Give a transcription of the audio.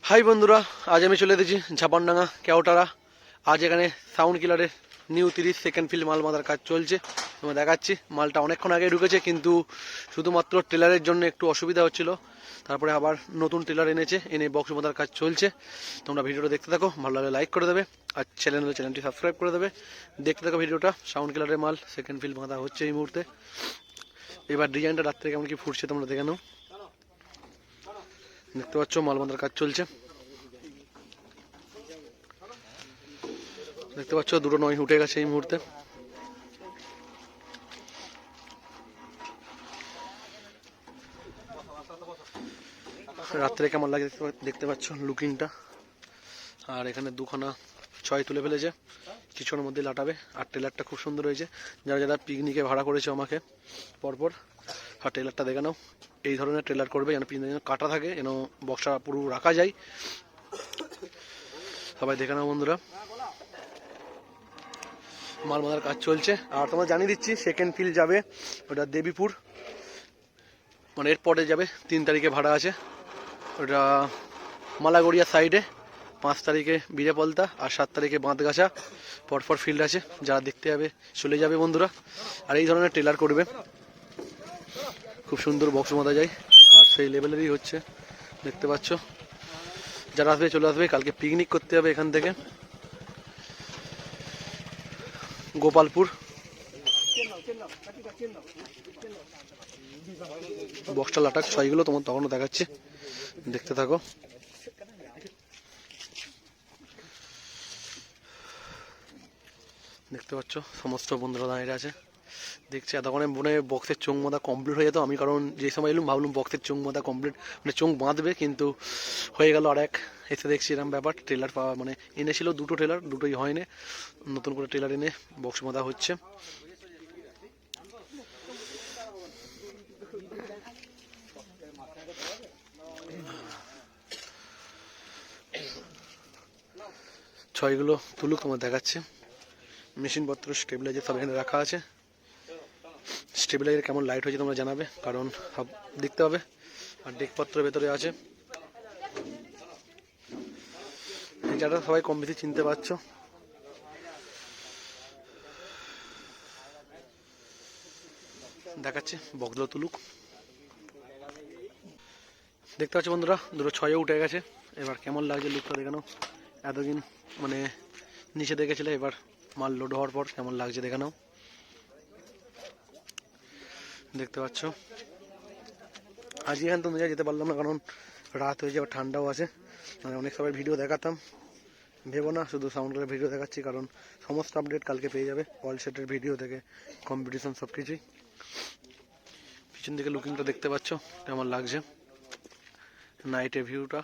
High বন্ধুরা, আজ আমি চলে এসেছি ঝাপানডাঙ্গা কেওটারা। আজ এখানে সাউন্ড কিলারের নিউ 30 সেকেন্ড ফিল্ড মাল বাঁধার কাজ চলছে। তোমরা দেখাচ্ছি, মালটা অনেকক্ষণ আগে ঢুকেছে, কিন্তু শুধুমাত্র ট্রেলারের জন্য একটু অসুবিধা হচ্ছিল। তারপরে আবার নতুন ট্রেলার এনে বক্স বাঁধার কাজ চলছে। তোমরা ভিডিওটা দেখতে থাকো, ভালো লাগলে লাইক করে দেবে, আর চ্যানেলটি সাবস্ক্রাইব করে দেবে। দেখতে থাকো ভিডিওটা। সাউন্ড কিলারের মাল সেকেন্ড ফিল্ড বাঁধা হচ্ছে এই মুহূর্তে। এবার ডিজাইনটা রাত্রে কেমন কি ফুটছে তোমরা দেখে নাও। দেখতে পাচ্ছ মাল বাঁধার কাজ চলছে। দেখতে পাচ্ছ দুটো নয় উঠে গেছে এই মুহূর্তে। রাত্রে কেমন লাগে দেখতে পাচ্ছ লুকিংটা। আর এখানে দুখানা ছয় তুলে ফেলেছে, কিছুক্ষণের মধ্যে লাটাবে। আর ট্রেলারটা খুব সুন্দর হয়েছে। যারা যারা পিকনিকে ভাড়া করেছে আমাকে পরপর, আর ট্রেলারটা দেখে নাও। এই ধরনের ট্রেলার করবে যেন পিছনে যেন কাটা থাকে, যেন বক্সটা পুরো রাখা যায়। সবাই দেখে নাও বন্ধুরা, মাল বাঁধার কাজ চলছে। আর তোমরা জানিয়ে দিচ্ছি, সেকেন্ড ফিল্ড যাবে ওটা দেবীপুর, মানে এরপরে যাবে 3 তারিখে ভাড়া আছে ওটা মালাগড়িয়া সাইডে, 5 তারিখে বীরেপলতা, আর 7 তারিখে বাঁধগাছা। পরপর ফিল্ড আছে, যারা দেখতে যাবে চলে যাবে বন্ধুরা। আর এই ধরনের ট্রেলার করবে, খুব সুন্দর বক্স বাঁধা যায়, আর সেই লেভেলেরই হচ্ছে। দেখতে পাচ্ছ, যারা আসবে চলে আসবে। কালকে পিকনিক করতে হবে এখান থেকে গোপালপুর। বক্সটা লাটাক ছয়গুলো তোমার তখনও দেখাচ্ছি, দেখতে থাকো। দেখতে পাচ্ছ সমস্ত বন্ধুরা দাঁড়িয়ে আছে, দেখছি। এতক্ষণে মনে বক্সের চোখ বাঁধা কমপ্লিট হয়ে যেত। আমি কারণ যে সময় এলুম ভাবলাম বক্সের চোখ বাঁধা কমপ্লিট, মানে চোখ বাঁধবে, কিন্তু হয়ে গেল আর এক। এসে দেখছি এরকম ব্যাপার। ট্রেলার পাওয়া মানে এনেছিল দুটো ট্রেলার, দুটোই হয়নি। নতুন করে ট্রেলার এনে বক্স বাঁধা হচ্ছে। ছয়গুলো তুলুক তোমার দেখাচ্ছে। মেশিনপত্র স্টেবিলাইজার সব এখানে রাখা আছে। স্টেবিলাইজার কেমন লাইট হয়েছে তোমরা জানাবে, কারণ সব দেখতে হবে। আর ডেকপত্রের ভেতরে আছে, এই জায়গাটা সবাই কম বেশি চিনতে পারছো। দেখাচ্ছে বক্সগুলো তুলুক। দেখতে পাচ্ছ বন্ধুরা, দুটো ছয়ও উঠে গেছে। এবার কেমন লাগছে লুকটা দেখানো। এতদিন মানে নিচে দেখেছিলে, এবার মাল লোড হওয়ার পর কেমন লাগছে দেখানো। দেখতে পাচ্ছ, আজকে এখান তো নিজে যেতে পারলাম না, কারণ রাত হয়েছে, আবার ঠান্ডাও আছে। মানে অনেক সবাই ভিডিও দেখাতাম, ভেবো না শুধু সাউন্ড করে ভিডিও দেখাচ্ছি, কারণ সমস্ত আপডেট কালকে পেয়ে যাবে। অল সেটের ভিডিও থেকে কম্পিটিশন সব কিছুই। পিছন দিকে লুকিংটা দেখতে পাচ্ছ কেমন লাগছে, নাইটের ভিউটা।